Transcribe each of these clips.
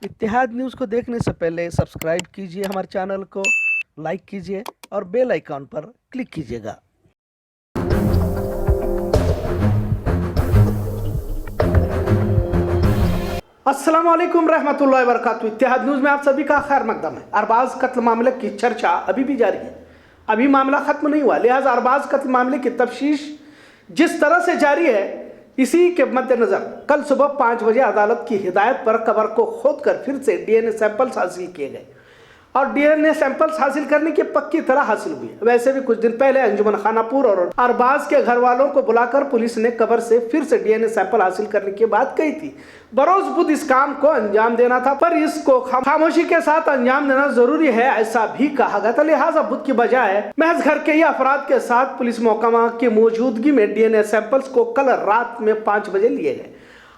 इत्तेहाद news को देखने से पहले सब्सक्राइब कीजिए हमारे चैनल को, लाइक कीजिए और बेल आइकॉन पर क्लिक कीजिएगा। अस्सलाम वालेकुम रहमतुल्लाहि व बरकातहू। इत्तेहाद न्यूज़ में आप सभी का खैर मकदम है। अरबाज कत्ल मामले की चर्चा अभी भी जारी है, अभी मामला खत्म नहीं हुआ, लिहाजा अरबाज कत्ल मामले की तफ्तीश जिस तरह से जारी है, इसी के मद्देनजर कल सुबह 5 बजे अदालत की हिदायत पर कब्र को खोदकर फिर से डीएनए सैंपल्स हासिल किए गए और डीएनए सैंपल्स हासिल करने की पक्की तरह हासिल हुई। वैसे भी कुछ दिन पहले अंजुमन खानापुर और अरबाज के घर वालों को बुलाकर पुलिस ने कब्र से फिर से डीएनए सैंपल हासिल करने की बात कही थी। बरोज बुध इस काम को अंजाम देना था, पर इसको खामोशी के साथ अंजाम देना जरूरी है, ऐसा भी कहा गया था। लिहाजा बुध की बजाय महज घर के ही अफराद के साथ पुलिस महकमा की मौजूदगी में डीएनए सैंपल्स को कल रात में 5 बजे लिए गए।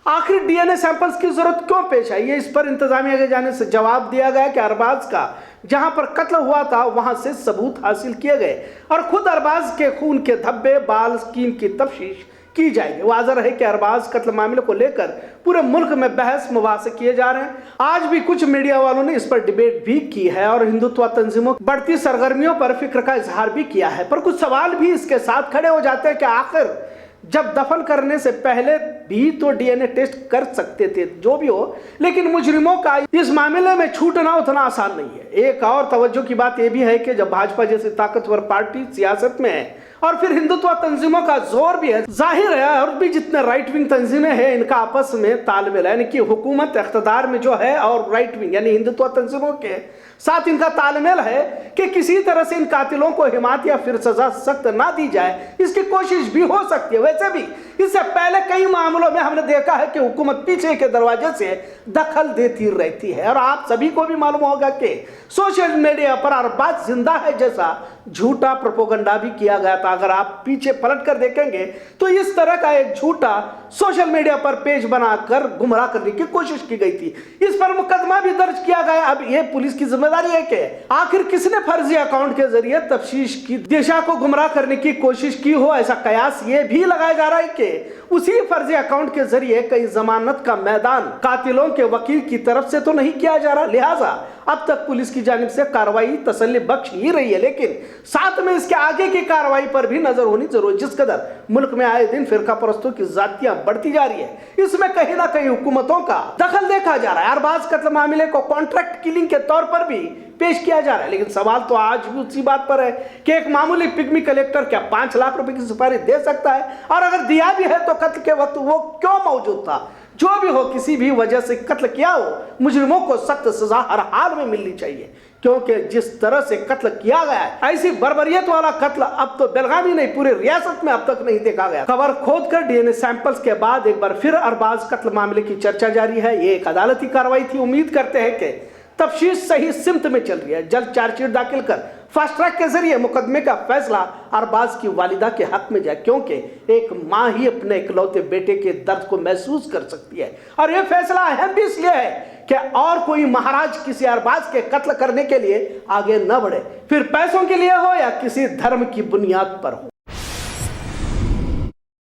आखिर डीएनए सैंपल्स की जरूरत क्यों पेश आई है, इस पर इंतजामिया के जाने से जवाब दिया गया कि अरबाज का जहां पर कत्ल हुआ था वहां से सबूत हासिल किए गए और खुद अरबाज के खून के धब्बे बाल स्कीम की तफ्तीश की जाएगी। वाज़ह है कि अरबाज कत्ल मामले को लेकर पूरे मुल्क में बहस मुबासे किए जा रहे हैं। आज भी कुछ मीडिया वालों ने इस पर डिबेट भी की है और हिंदुत्व तंजीमों की बढ़ती सरगर्मियों पर फिक्र का इजहार भी किया है, पर कुछ सवाल भी इसके साथ खड़े हो जाते हैं कि आखिर जब दफन करने से पहले भी तो डीएनए टेस्ट कर सकते थे, जो भी हो, लेकिन मुजरिमों का इस मामले में छूटना उतना आसान नहीं है। एक और तवज्जो की बात यह भी है कि जब भाजपा जैसी ताकतवर पार्टी सियासत में है और फिर हिंदुत्व तंजीमों का जोर भी है, जाहिर है और भी जितने राइट विंग तंजीमें हैं इनका आपस में तालमेल है, यानी कि हुकूमत इख्तिदार में जो है और राइट विंग यानी हिंदुत्व तंजीमों के साथ इनका तालमेल है कि किसी तरह से इन कातिलों को हिमायत या फिर सजा सख्त ना दी जाए, इसकी कोशिश भी हो सकती है। वैसे भी इससे पहले कई मामलों में हमने देखा है कि हुकूमत पीछे के दरवाजे से दखल देती रहती है और आप सभी को भी मालूम होगा कि सोशल मीडिया पर अरबाज जिंदा है जैसा झूठा प्रोपोगंडा भी किया गया था। अगर आप पीछे पलट कर देखेंगे तो इस तरह का एक झूठा सोशल मीडिया पर पेज बनाकर गुमराह करने की कोशिश की गई थी। इस पर मुकदमा भी दर्ज किया गया। अब यह पुलिस की जिम्मेदारी है कि आखिर किसने फर्जी अकाउंट के जरिए तफ्तीश की दिशा को गुमराह करने की कोशिश की हो। ऐसा कयास ये भी लगाया जा रहा है कि उसी फर्जी अकाउंट के जरिए कई जमानत का मैदान कातिलों के वकील की तरफ से तो नहीं किया जा रहा। लिहाजा अब तक पुलिस की जानिब से कार्रवाई तसल्ली बख्श ही रही है, लेकिन साथ में इसके आगे की कार्रवाई पर भी नजर होनी जरूरी। जिस कदर मुल्क में आए दिन फिरका परस्तों की जातियां बढ़ती जा रही है, इसमें कहीं ना कहीं हुकूमतों का दखल देखा जा रहा है। अरबाज कत्ल मामले को कॉन्ट्रैक्ट किलिंग के तौर पर भी पेश किया जा रहा है, लेकिन सवाल तो आज भी उसी बात पर है कि एक मामूली पिग्मी कलेक्टर क्या 5 लाख रुपए की सिफारिश दे सकता है, और अगर दिया भी है तो कत्ल के वक्त वो क्यों मौजूद था। जो भी हो, किसी भी वजह से कत्ल किया हो, मुजरिमों को सख्त सजा हर हाल में मिलनी चाहिए, क्योंकि जिस तरह से कत्ल किया गया है ऐसी बर्बरियत वाला कत्ल अब तो बेलगामी नहीं पूरी रियासत में अब तक नहीं देखा गया। कब्र खोदकर डीएनए सैंपल्स के बाद एक बार फिर अरबाज कत्ल मामले की चर्चा जारी है। ये एक अदालती कार्रवाई थी। उम्मीद करते हैं कि तफ्तीश सही सिमत में चल रही है। जल्द चार्जशीट दाखिल कर फास्ट ट्रैक के जरिए मुकदमे का फैसला अरबाज की वालिदा के हक में जाए, क्योंकि एक माँ ही अपने इकलौते बेटे के दर्द को महसूस कर सकती है। और यह फैसला अहम भी इसलिए है कि और कोई महाराज किसी अरबाज के कत्ल करने के लिए आगे न बढ़े, फिर पैसों के लिए हो या किसी धर्म की बुनियाद पर हो।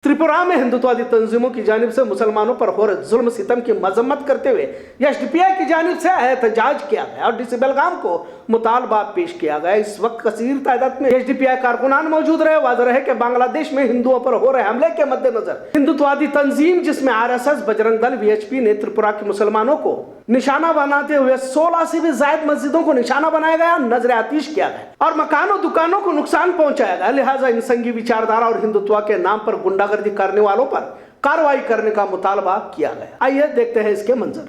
त्रिपुरा में हिंदुत्ववादी तंजीमों की जानिब से मुसलमानों पर हो रहे जुल्म सितम की मजम्मत करते हुए एसडीपीआई की जानिब से एहतजाज किया गया और डीसी बेलगाम को मुतालबा पेश किया गया। इस वक्त कसीर तादाद में एसडीपीआई कारकुनान मौजूद रहे। वाज़ह है कि बांग्लादेश में हिंदुओं पर हो रहे हमले के मद्देनजर हिंदुत्ववादी तंजीम जिसमें आरएसएस, बजरंग दल, वीएचपी ने त्रिपुरा के मुसलमानों को निशाना बनाते हुए 16 से भी ज्यादा मस्जिदों को निशाना बनाया गया, नजर आतिश किया गया और मकानों दुकानों को नुकसान पहुंचाया गया। लिहाजा इन संघी विचारधारा और हिंदुत्व के नाम पर गुंडागर्दी करने वालों पर कार्रवाई करने का मुतालबा किया गया। आइए देखते हैं इसके मंजर।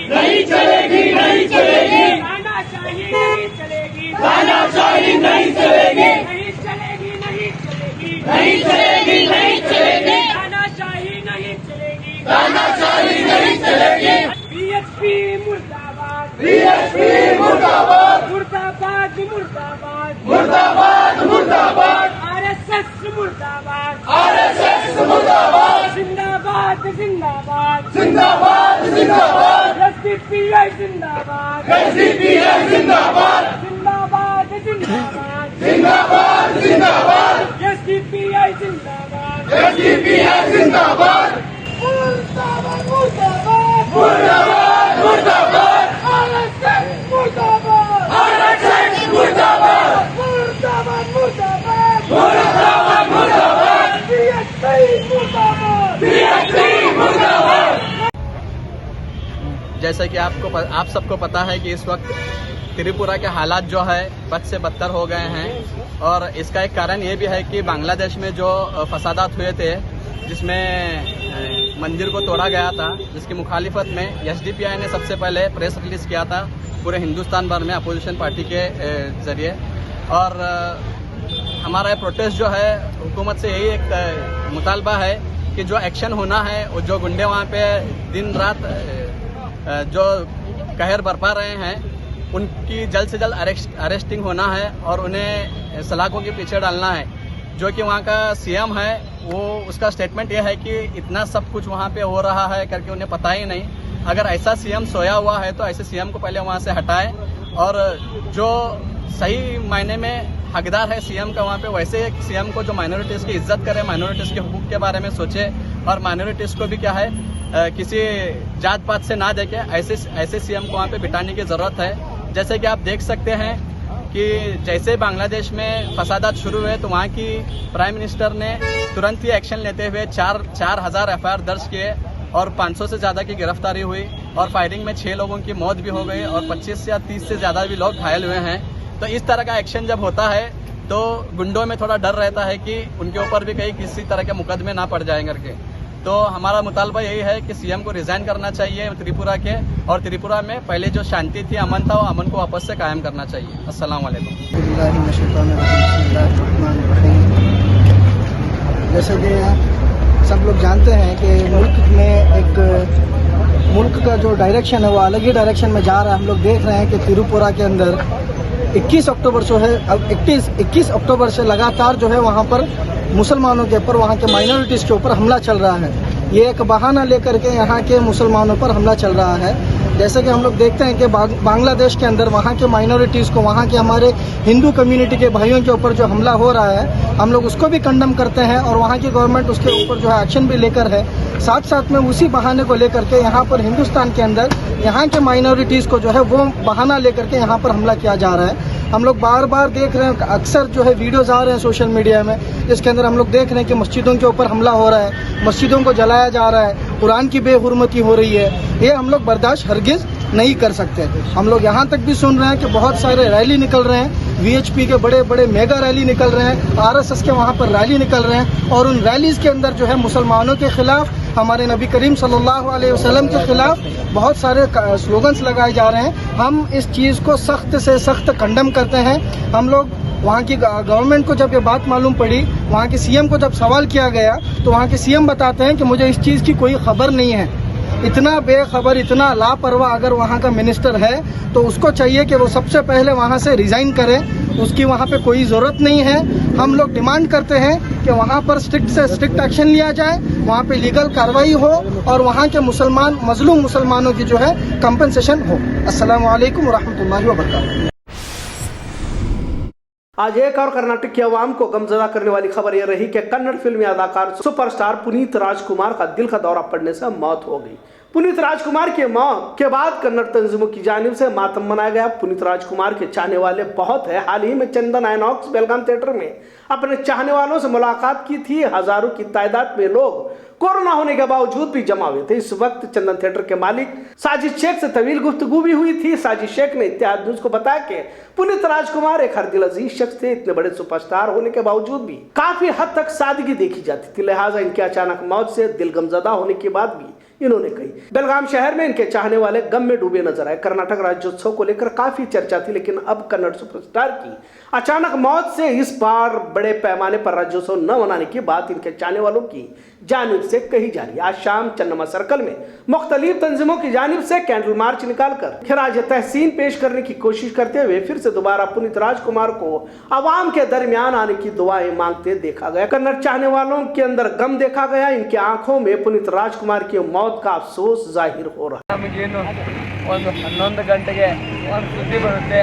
नहीं चलेगी, नहीं चलेगी, तानाशाही नहीं चलेगी, तानाशाही नहीं चलेगी, नहीं चलेगी, नहीं चलेगी, नहीं चलेगी, नहीं चलेगी, तानाशाही नहीं चलेगी, तानाशाही नहीं चलेगी। बीएचपी मुर्दाबाद, बीएचपी मुर्दाबाद, मुर्दाबाद, मुर्दाबाद, मुर्दाबाद, मुर्दाबाद, आरएसएस मुर्दाबाद, आरएसएस मुर्दाबाद, जिंदाबाद, जिंदाबाद, जिंदाबाद, जिंदाबाद। एसडीपीआई जिंदाबाद जिंदाबाद जिंदाबाद एसडीपीआई जिंदाबाद मुर्दाबाद जैसे कि आप सबको पता है कि इस वक्त त्रिपुरा के हालात जो है बद से बदतर हो गए हैं और इसका एक कारण ये भी है कि बांग्लादेश में जो फसादात हुए थे जिसमें मंदिर को तोड़ा गया था, जिसकी मुखालिफत में एसडीपीआई ने सबसे पहले प्रेस रिलीज किया था पूरे हिंदुस्तान भर में अपोजिशन पार्टी के जरिए। और हमारा ये प्रोटेस्ट जो है हुकूमत से यही एक मुतालबा है कि जो एक्शन होना है और जो गुंडे वहाँ पे दिन रात जो कहर बरपा रहे हैं उनकी जल्द से जल्द अरेस्टिंग होना है और उन्हें सलाखों के पीछे डालना है। जो कि वहाँ का सीएम है वो उसका स्टेटमेंट ये है कि इतना सब कुछ वहाँ पे हो रहा है करके उन्हें पता ही नहीं। अगर ऐसा सीएम सोया हुआ है तो ऐसे सीएम को पहले वहाँ से हटाएं और जो सही मायने में हकदार है सीएम का वहाँ पे वैसे एक सीएम को जो माइनॉरिटीज़ की इज्जत करे, माइनॉरिटीज़ के हुकूक के बारे में सोचे और माइनॉरिटीज़ को भी क्या है किसी जात पात से ना देखे, ऐसे सीएम को वहाँ पे बिठाने की ज़रूरत है। जैसे कि आप देख सकते हैं कि जैसे बांग्लादेश में फसादात शुरू हुए तो वहाँ की प्राइम मिनिस्टर ने तुरंत ही एक्शन लेते हुए 4,000 एफआईआर दर्ज किए और 500 से ज़्यादा की गिरफ्तारी हुई और फायरिंग में 6 लोगों की मौत भी हो गई और 25 या 30 से ज़्यादा भी लोग घायल हुए हैं। तो इस तरह का एक्शन जब होता है तो गुंडों में थोड़ा डर रहता है कि उनके ऊपर भी कहीं किसी तरह के मुकदमे ना पड़ जाए करके। तो हमारा मुतालबा यही है कि सीएम को रिजाइन करना चाहिए त्रिपुरा के, और त्रिपुरा में पहले जो शांति थी, अमन था, वो अमन को वापस से कायम करना चाहिए। अस्सलाम वालेकुम। जैसे कि सब लोग जानते हैं कि मुल्क का जो डायरेक्शन है वो अलग ही डायरेक्शन में जा रहा है। हम लोग देख रहे हैं कि त्रिपुरा के अंदर 21 अक्टूबर जो है, अब 21 अक्टूबर से लगातार जो है वहाँ पर मुसलमानों के ऊपर, वहाँ के माइनॉरिटीज़ के ऊपर हमला चल रहा है। ये एक बहाना लेकर के यहाँ के मुसलमानों पर हमला चल रहा है। जैसे कि हम लोग देखते हैं कि बांग्लादेश के अंदर वहाँ के माइनॉरिटीज़ को, वहाँ के हमारे हिंदू कम्युनिटी के भाइयों के ऊपर जो हमला हो रहा है, हम लोग उसको भी कंडम करते हैं और वहाँ की गवर्नमेंट उसके ऊपर जो है एक्शन भी लेकर है। साथ साथ में उसी बहाने को लेकर के यहाँ पर हिंदुस्तान के अंदर यहाँ के माइनॉरिटीज़ को जो है वो बहाना लेकर के यहाँ पर हमला किया जा रहा है। हम लोग बार बार देख रहे हैं, अक्सर जो है वीडियोज़ आ रहे हैं सोशल मीडिया में, जिसके अंदर हम लोग देख रहे हैं कि मस्जिदों के ऊपर हमला हो रहा है, मस्जिदों को जलाया जा रहा है, कुरान की बेहुरमती हो रही है। ये हम लोग बर्दाश्त हरगिज़ नहीं कर सकते। हम लोग यहाँ तक भी सुन रहे हैं कि बहुत सारे रैली निकल रहे हैं, वीएचपी के बड़े बड़े मेगा रैली निकल रहे हैं, आरएसएस के वहाँ पर रैली निकल रहे हैं और उन रैलीज़ के अंदर जो है मुसलमानों के खिलाफ, हमारे नबी करीम सल्लल्लाहु अलैहि वसल्लम के खिलाफ बहुत सारे स्लोगन्स लगाए जा रहे हैं। हम इस चीज़ को सख्त से सख्त कंडम करते हैं। हम लोग वहाँ की गवर्नमेंट को जब ये बात मालूम पड़ी, वहाँ के सीएम को जब सवाल किया गया तो वहाँ के सीएम बताते हैं कि मुझे इस चीज़ की कोई खबर नहीं है। इतना बेखबर, इतना लापरवाह अगर वहाँ का मिनिस्टर है तो उसको चाहिए कि वो सबसे पहले वहाँ से रिज़ाइन करे, उसकी वहाँ पे कोई ज़रूरत नहीं है। हम लोग डिमांड करते हैं कि वहाँ पर स्ट्रिक्ट से स्ट्रिक्ट एक्शन लिया जाए, वहाँ पे लीगल कार्रवाई हो और वहाँ के मजलूम मुसलमानों की जो है कंपनसेशन हो। अस्सलामु अलैकुम वरहमतुल्लाहि वबरकातुहू। आज एक और कर्नाटक की आवाम को गमजदा करने वाली खबर यह रही कि कन्नड़ फिल्मी अदाकार सुपरस्टार पुनीत राजकुमार का दिल का दौरा पड़ने से मौत हो गई। पुनीत राजकुमार की मौत के बाद कन्नड़ तंजीमों की जानिब से मातम मनाया गया। पुनीत राजकुमार के चाहने वाले बहुत है। हाल ही में चंदन आइनॉक्स बेलगाम थिएटर में अपने चाहने वालों से मुलाकात की थी। हजारों की तादाद में लोग कोरोना होने के बावजूद भी जमा हुए थे। इस वक्त चंदन थिएटर के मालिक साजिद शेख से तवील गुफ्तगू भी हुई थी। साजिद शेख ने इत्तेहाद न्यूज को बताया कि पुनीत राजकुमार एक हर दिल अजीज शख्स थे। इतने बड़े सुपरस्टार होने के बावजूद भी काफी हद तक सादगी देखी जाती थी, लिहाजा इनकी अचानक मौत से दिल गमजदा होने के बाद भी इन्होंने कही। बेलगाम शहर में इनके चाहने वाले गम में डूबे नजर आए। कर्नाटक राज्योत्सव को लेकर काफी चर्चा थी, लेकिन अब कन्नड़ सुपरस्टार की अचानक मौत से इस बार बड़े पैमाने पर राज्योत्सव न मनाने की बात इनके चाहने वालों की जानिब से कही जा रही है। आज शाम चन्नमा सर्कल में मुख्तलिफ तंजीमों की जानिब से कैंडल मार्च निकालकर खिराज तहसीन पेश करने की कोशिश करते हुए फिर से दोबारा पुनीत राजकुमार को अवाम के दरमियान आने की दुआएं मांगते देखा गया। कन्नड़ चाहने वालों के अंदर गम देखा गया। इनकी आंखों में पुनीत राजकुमार की मौत का अफसोस जाहिर हो रहा है। ಒಂದು 11 ಗಂಟೆಗೆ ಒಂದು ಸುದ್ದಿ ಬರುತ್ತೆ,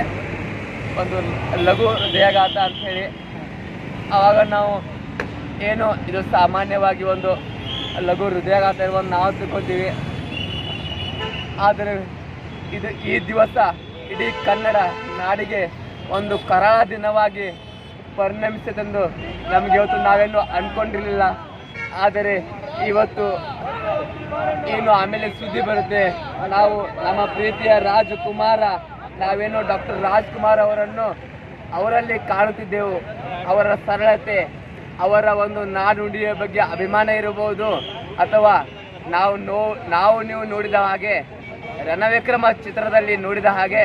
ಒಂದು ಲಘು ಹೃದಯಾಘಾತ ಅಂಥೇಳಿ. ಆವಾಗ ನಾವು ಏನು ಇದು ಸಾಮಾನ್ಯವಾಗಿ ಒಂದು ಲಘು ಹೃದಯಾಘಾತ ಇರುವಂತ ನಾವು ತಿಳ್ಕೊತೀವಿ. ಆದರೆ ಈ ದಿವಸ ಇಡೀ ಕನ್ನಡ ನಾಡಿಗೆ ಒಂದು ಕರಾಳ ದಿನವಾಗಿ ಪರಿಣಮಿಸಿದೆಂದು ನಮಗೆ ಇವತ್ತು ನಾವೇನು ಅಂದ್ಕೊಂಡಿರಲಿಲ್ಲ. ಆದರೆ ಇವತ್ತು ಏನು ಆಮೇಲೆ ಸುದ್ದಿ ಬರುತ್ತೆ, ನಾವು ನಮ್ಮ ಪ್ರೀತಿಯ ರಾಜ್ಕುಮಾರ, ನಾವೇನೋ ಡಾಕ್ಟರ್ ರಾಜ್ಕುಮಾರ್ ಅವರನ್ನು ಅವರಲ್ಲಿ ಕಾಣುತ್ತಿದ್ದೆವು. ಅವರ ಸರಳತೆ, ಅವರ ಒಂದು ನಾನುಡಿಯ ಬಗ್ಗೆ ಅಭಿಮಾನ ಇರಬಹುದು, ಅಥವಾ ನಾವು ನೀವು ನೋಡಿದ ಹಾಗೆ ರಣವಿಕ್ರಮ ಚಿತ್ರದಲ್ಲಿ ನೋಡಿದ ಹಾಗೆ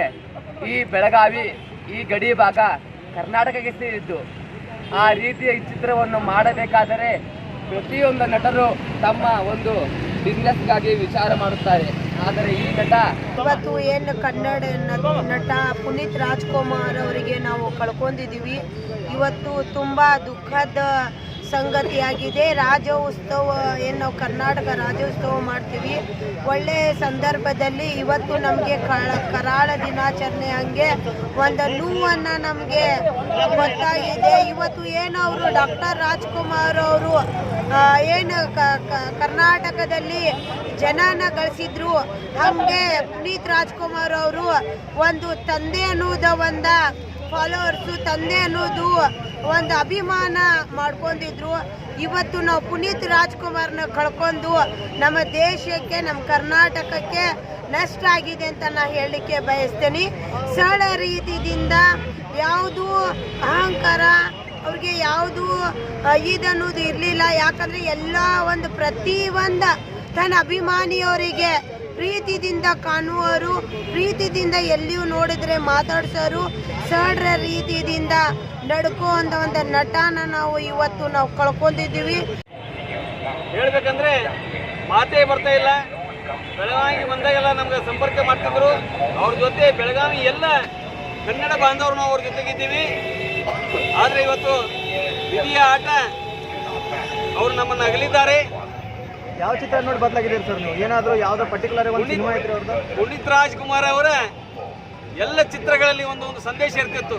ಈ ಬೆಳಗಾವಿ, ಈ ಗಡಿ ಭಾಗ ಕರ್ನಾಟಕಕ್ಕೆ ಸೇರಿದ್ದು. ಆ ರೀತಿಯ ಈ ಚಿತ್ರವನ್ನು ಮಾಡಬೇಕಾದರೆ ಪ್ರತಿಯೊಂದು ನಟರು ತಮ್ಮ ಒಂದು ಬಿಸ್ನೆಸ್ಗಾಗಿ ವಿಚಾರ ಮಾಡುತ್ತಾರೆ. ಆದರೆ ಈ ನಟ ಇವತ್ತು ಏನು ಕನ್ನಡ ನಟ ಪುನೀತ್ ರಾಜ್ಕುಮಾರ್ ಅವರಿಗೆ ನಾವು ಕಳ್ಕೊಂಡಿದ್ದೀವಿ. ಇವತ್ತು ತುಂಬ ದುಃಖದ ಸಂಗತಿಯಾಗಿದೆ. ರಾಜ್ಯೋತ್ಸವ ಏನು ನಾವು ಕರ್ನಾಟಕ ರಾಜ್ಯೋತ್ಸವ ಮಾಡ್ತೀವಿ, ಒಳ್ಳೆಯ ಸಂದರ್ಭದಲ್ಲಿ ಇವತ್ತು ನಮಗೆ ಕರಾಳ ದಿನಾಚರಣೆ ಹಂಗೆ ಒಂದು ನೋವನ್ನು ನಮಗೆ ಗೊತ್ತಾಗಿದೆ. ಇವತ್ತು ಏನು ಅವರು ಡಾಕ್ಟರ್ ರಾಜ್ಕುಮಾರ್ ಅವರು ಏನು ಕರ್ನಾಟಕದಲ್ಲಿ ಜನನ ಗಳಿಸಿದ್ರು, ಹಾಗೆ ಪುನೀತ್ ರಾಜ್ಕುಮಾರ್ ಅವರು ಒಂದು ತಂದೆ ಅನ್ನೋದು ಒಂದು ಫಾಲೋವರ್ಸು, ತಂದೆ ಅನ್ನೋದು ಒಂದು ಅಭಿಮಾನ ಮಾಡ್ಕೊಂಡಿದ್ರು. ಇವತ್ತು ನಾವು ಪುನೀತ್ ರಾಜ್ಕುಮಾರ್ನ ಕಳ್ಕೊಂಡು ನಮ್ಮ ದೇಶಕ್ಕೆ, ನಮ್ಮ ಕರ್ನಾಟಕಕ್ಕೆ ನಷ್ಟ ಆಗಿದೆ ಅಂತ ನಾನು ಹೇಳಲಿಕ್ಕೆ ಬಯಸ್ತೇನೆ. ಸರಳ ರೀತಿಯಿಂದ ಯಾವುದೂ ಅಹಂಕಾರ ಅವ್ರಿಗೆ ಯಾವುದು ಇದನ್ನೋದು ಇರಲಿಲ್ಲ. ಯಾಕಂದರೆ ಎಲ್ಲ ಒಂದು ಪ್ರತಿಯೊಂದು ತನ್ನ ಅಭಿಮಾನಿಯವರಿಗೆ ಪ್ರೀತಿದಿಂದ ಕಾಣುವರು, ಪ್ರೀತಿದಿಂದ ಎಲ್ಲಿಯೂ ನೋಡಿದ್ರೆ ಮಾತಾಡ್ಸೋರು, ಸರಳ ರೀತಿಯಿಂದ ನಡ್ಕೋಂಥ ಒಂದು ನಟನ ಇವತ್ತು ನಾವು ಕಳ್ಕೊಂಡಿದ್ದೀವಿ. ಹೇಳ್ಬೇಕಂದ್ರೆ ಮಾತೇ ಬರ್ತಾ ಇಲ್ಲ. ಬೆಳಗಾವಿ ಬಂದಾಗೆಲ್ಲ ನಮ್ಗೆ ಸಂಪರ್ಕ ಮಾಡ್ತಿದ್ರು. ಅವ್ರ ಜೊತೆ ಬೆಳಗಾವಿ ಎಲ್ಲ ಕನ್ನಡ ಬಾಂಧವರು ನಾವು ಅವ್ರ ಜೊತೆಗಿದ್ದೀವಿ. ಆದರೆ ಇವತ್ತು ವಿಧಿಯ ಆಟ, ಅವರು ನಮ್ಮನ್ನು ಅಗಲಿದ್ದಾರೆ. ಯಾವ ಚಿತ್ರ ನೋಡಿ ಬದಲಾಗಿದ್ದೀರಿ ಸರ್ ನೀವು? ಏನಾದರೂ ಯಾವುದೋ ಪರ್ಟಿಕ್ಯುಲರ್ ಒಂದು ಸಿನಿಮಾ ಐತ್ರಿ ಅವ್ರದ್ದು? ಪುನೀತ್ ರಾಜ್ಕುಮಾರ್ ಅವರ ಎಲ್ಲ ಚಿತ್ರಗಳಲ್ಲಿ ಒಂದು ಸಂದೇಶ ಇರ್ತಿತ್ತು.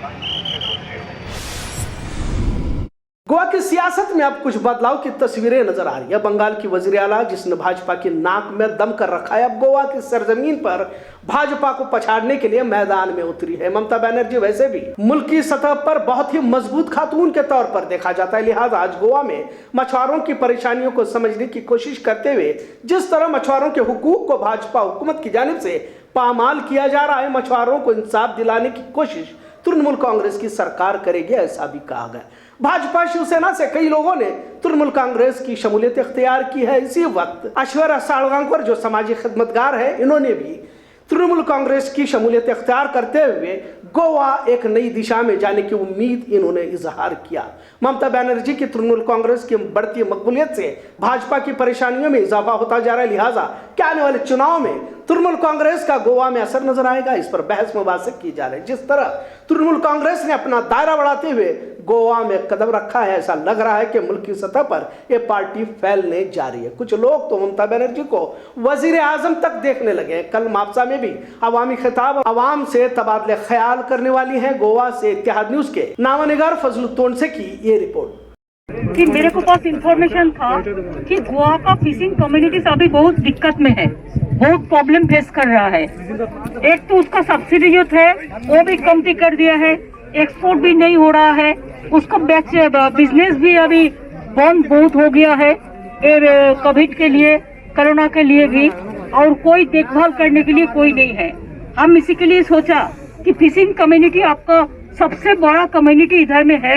गोवा की सियासत में अब कुछ बदलाव की तस्वीरें नजर आ रही है। बंगाल की वजीर आला, जिसने भाजपा की नाक में दम कर रखा है, अब गोवा की सरजमीन पर भाजपा को पछाड़ने के लिए मैदान में उतरी है। ममता बनर्जी वैसे भी मुल्क की सतह पर बहुत ही मजबूत खातून के तौर पर देखा जाता है, लिहाजा आज गोवा में मछुआरों की परेशानियों को समझने की कोशिश करते हुए जिस तरह मछुआरों के हुकूक को भाजपा हुकूमत की जानिब से पामाल किया जा रहा है, मछुआरों को इंसाफ दिलाने की कोशिश तृणमूल कांग्रेस की सरकार करेगी, ऐसा भी कहा गया। भाजपा शिवसेना से कई लोगों ने तृणमूल कांग्रेस की शमूलियत इख्तियार की है। इसी वक्त ऐश्वर्या साळगांकर जो समाजी खिदमतगार है, इन्होंने भी तृणमूल कांग्रेस की शमूलियत इख्तियार करते हुए गोवा एक नई दिशा में जाने की उम्मीद इन्होंने इजहार किया। ममता बनर्जी की तृणमूल कांग्रेस की बढ़ती मकबूलियत से भाजपा की परेशानियों में इजाफा होता जा रहा है, लिहाजा क्या आने वाले चुनाव में तृणमूल कांग्रेस का गोवा में असर नजर आएगा, इस पर बहस मुबाहिसे की जा रहे हैं। जिस तरह तृणमूल कांग्रेस ने अपना दायरा बढ़ाते हुए गोवा में कदम रखा है, ऐसा लग रहा है कि मुल्क की सतह पर यह पार्टी फैलने जा रही है। कुछ लोग तो ममता बनर्जी को वजीर आजम तक देखने लगे हैं। कल मापसा में भी अवामी खिताब अवाम से तबादले ख्याल करने वाली है। गोवा से इत्तेहाद न्यूज के नामानिगार फजलुल तोंडसे की ये रिपोर्ट। कि मेरे को पास इंफॉर्मेशन था कि गोवा का फिशिंग कम्युनिटीज अभी बहुत दिक्कत में है, बहुत प्रॉब्लम फेस कर रहा है। एक तो उसका सब्सिडी जो थे वो भी कमती कर दिया है, एक्सपोर्ट भी नहीं हो रहा है, उसका बिजनेस भी अभी बंद बहुत हो गया है कोविड के लिए, कोरोना के लिए भी, और कोई देखभाल करने के लिए कोई नहीं है। हम इसी के लिए सोचा कि फिशिंग कम्युनिटी आपका सबसे बड़ा कम्युनिटी इधर में है,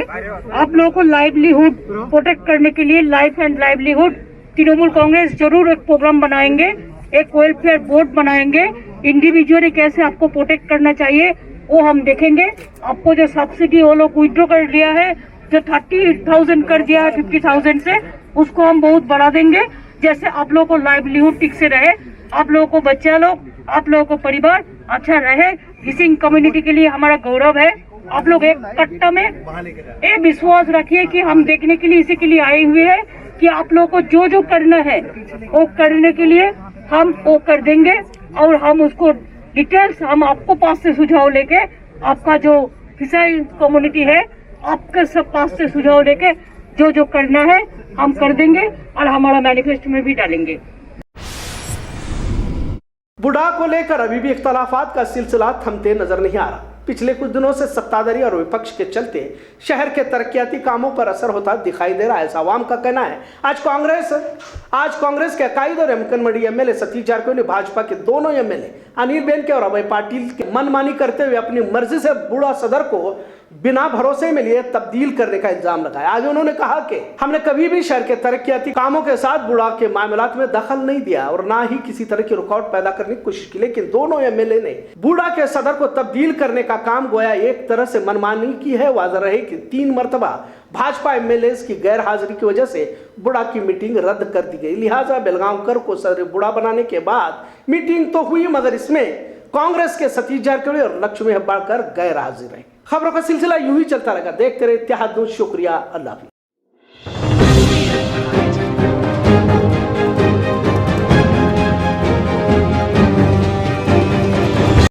आप लोगों को लाइवलीहुड प्रोटेक्ट करने के लिए life and livelihood Trinamool Congress जरूर एक प्रोग्राम बनाएंगे, एक वेलफेयर बोर्ड बनाएंगे, इंडिविजुअली कैसे आपको प्रोटेक्ट करना चाहिए वो हम देखेंगे। आपको जो सब्सिडी वो लोग विड्रॉ कर लिया है, जो 30,000 कर दिया है 50,000 से, उसको हम बहुत बढ़ा देंगे, जैसे आप लोगों को लाइवलीहुड ठीक से रहे, आप लोगों को बच्चा लोग, आप लोगों को परिवार अच्छा रहे। फिशिंग कम्युनिटी के लिए हमारा गौरव है। आप लोग एक कट्टा में ये विश्वास रखिए कि हम देखने के लिए इसी के लिए आए हुए हैं कि आप लोगों को जो जो करना है वो करने के लिए हम वो कर देंगे, और हम उसको डिटेल्स हम आपको पास से सुझाव लेके, आपका जो फिशरी कम्युनिटी है आपके सब पास से सुझाव लेके जो जो करना है हम कर देंगे और हमारा मैनिफेस्टो में भी डालेंगे। बुढ़ा को लेकर अभी भी इख्तलाफात का सिलसिला थमते नजर नहीं आ रहा। पिछले कुछ दिनों से सत्ताधारी और विपक्ष के चलते शहर के तरक्याती कामों पर असर होता दिखाई दे रहा है, ऐसा आवाम का कहना है। आज कांग्रेस के अकायद और एमकनमंडी एमएलए सतीश जारकिहोली, भाजपा के दोनों एमएलए अनिल बेनके और अभय पाटिल की मनमानी करते हुए अपनी मर्जी से बूढ़ा सदर को बिना भरोसे में लिए तब्दील करने का इल्जाम लगाया। आज उन्होंने कहा कि हमने कभी भी शहर के तरक्याती कामों के साथ बुढ़ा के मामलात में दखल नहीं दिया और ना ही किसी तरह की रुकावट पैदा करने की कोशिश की, लेकिन दोनों एमएलए ने बूढ़ा के सदर को तब्दील करने का काम गोया एक तरह से मनमानी की है। वाज़ह रहे कि 3 मरतबा भाजपा एमएलए की गैर हाजिरी की वजह से बुढ़ा की मीटिंग रद्द कर दी गई। लिहाजा बेलगांवकर को सदर बुढ़ा बनाने के बाद मीटिंग तो हुई, मगर इसमें कांग्रेस के सतीश जारकिहोली और लक्ष्मी हेब्बाळकर गैर हाजिर रहे। खबरों का सिलसिला यूं ही चलता रहेगा। देखते रहे इत्तेहाद न्यूज़। शुक्रिया, अल्लाह हाफिज़।